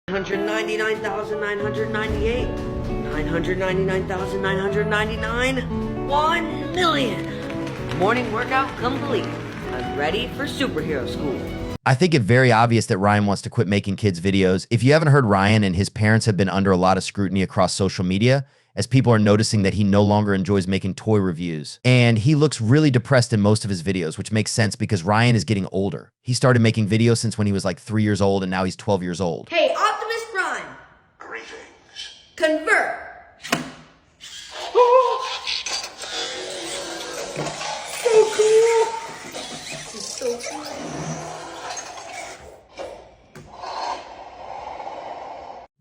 999,998, 999,999, 1 million. Morning workout complete. I'm ready for superhero school. I think it very obvious that Ryan wants to quit making kids videos. If you haven't heard Ryan, and his parents have been under a lot of scrutiny across social media, as people are noticing that he no longer enjoys making toy reviews. And he looks really depressed in most of his videos, which makes sense because Ryan is getting older. He started making videos since when he was like 3 years old, and now he's 12 years old. Hey, Optimus Prime. Greetings. Convert. So cool. This is so cool.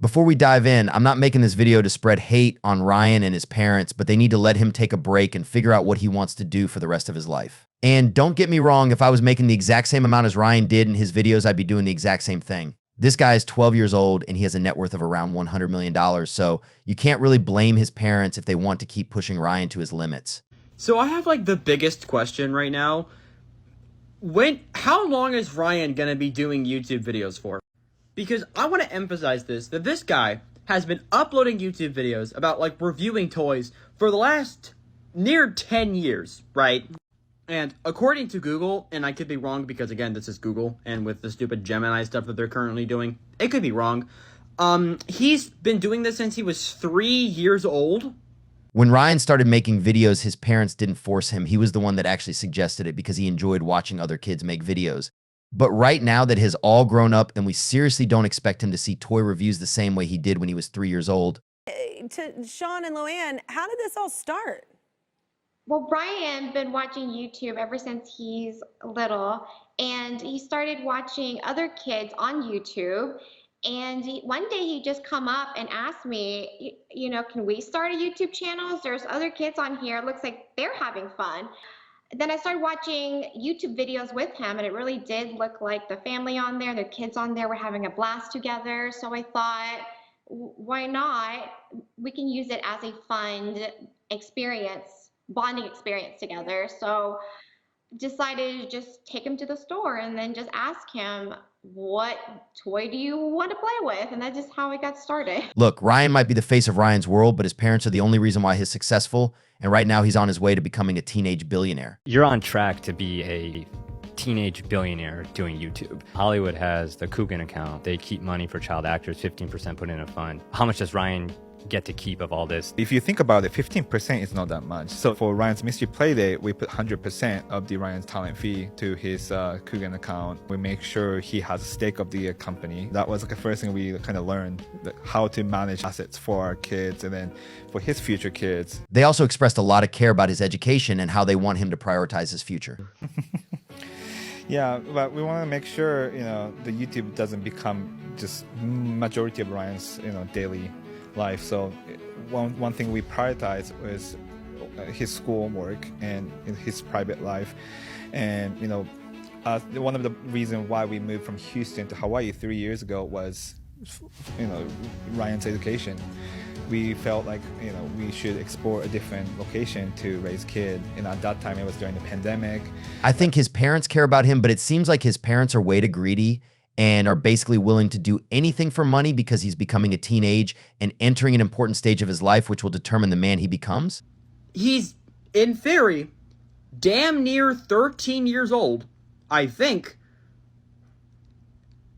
Before we dive in, I'm not making this video to spread hate on Ryan and his parents, but they need to let him take a break and figure out what he wants to do for the rest of his life. And don't get me wrong, if I was making the exact same amount as Ryan did in his videos, I'd be doing the exact same thing. This guy is 12 years old and he has a net worth of around $100 million, so you can't really blame his parents if they want to keep pushing Ryan to his limits. So I have like the biggest question right now. How long is Ryan gonna be doing YouTube videos for? Because I want to emphasize that this guy has been uploading YouTube videos about like reviewing toys for the last near 10 years, right? And according to Google, and I could be wrong because again, this is Google, and with the stupid Gemini stuff that they're currently doing, it could be wrong. He's been doing this since he was 3 years old. When Ryan started making videos, his parents didn't force him. He was the one that actually suggested it because he enjoyed watching other kids make videos. But right now that he's all grown up and we seriously don't expect him to see toy reviews the same way he did when he was 3 years old. To Sean and Luann, how did this all start? Well, Brian been watching YouTube ever since he's little, and he started watching other kids on YouTube. And one day he just come up and asked me, can we start a YouTube channel? There's other kids on here. It looks like they're having fun. Then I started watching YouTube videos with him, and it really did look like the family on there, their kids on there were having a blast together. So I thought, why not? We can use it as a fun experience, bonding experience together. So decided to just take him to the store and then just ask him, what toy do you want to play with? And that's just how it got started. Look, Ryan might be the face of Ryan's world, but his parents are the only reason why he's successful. And right now he's on his way to becoming a teenage billionaire. You're on track to be a teenage billionaire doing YouTube. Hollywood has the Coogan account. They keep money for child actors, 15% put in a fund. How much does Ryan get to keep of all this? If you think about it, 15% is not that much. So for Ryan's Mystery Playdate, we put 100% of the Ryan's talent fee to his Coogan account. We make sure he has a stake of the company. That was like the first thing we kind of learned, how to manage assets for our kids and then for his future kids. They also expressed a lot of care about his education and how they want him to prioritize his future. Yeah, but we want to make sure, the YouTube doesn't become just majority of Ryan's, daily life. So one thing we prioritize was his schoolwork and his private life. And one of the reasons why we moved from Houston to Hawaii 3 years ago was Ryan's education. We felt like we should explore a different location to raise kids, and at that time it was during the pandemic. I think his parents care about him, but it seems like his parents are way too greedy and are basically willing to do anything for money because he's becoming a teenage and entering an important stage of his life, which will determine the man he becomes. He's, in theory, damn near 13 years old, I think.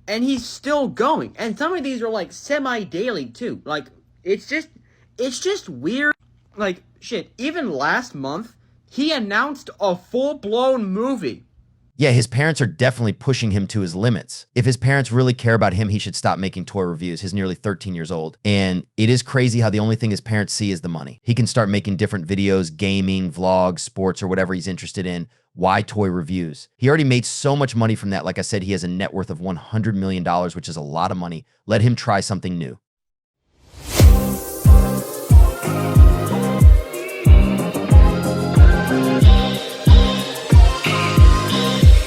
And he's still going. And some of these are like semi-daily too. Like, it's just weird. Like, shit, even last month, he announced a full-blown movie. Yeah, his parents are definitely pushing him to his limits. If his parents really care about him, he should stop making toy reviews. He's nearly 13 years old. And it is crazy how the only thing his parents see is the money. He can start making different videos, gaming, vlogs, sports, or whatever he's interested in. Why toy reviews? He already made so much money from that. Like I said, he has a net worth of $100 million, which is a lot of money. Let him try something new.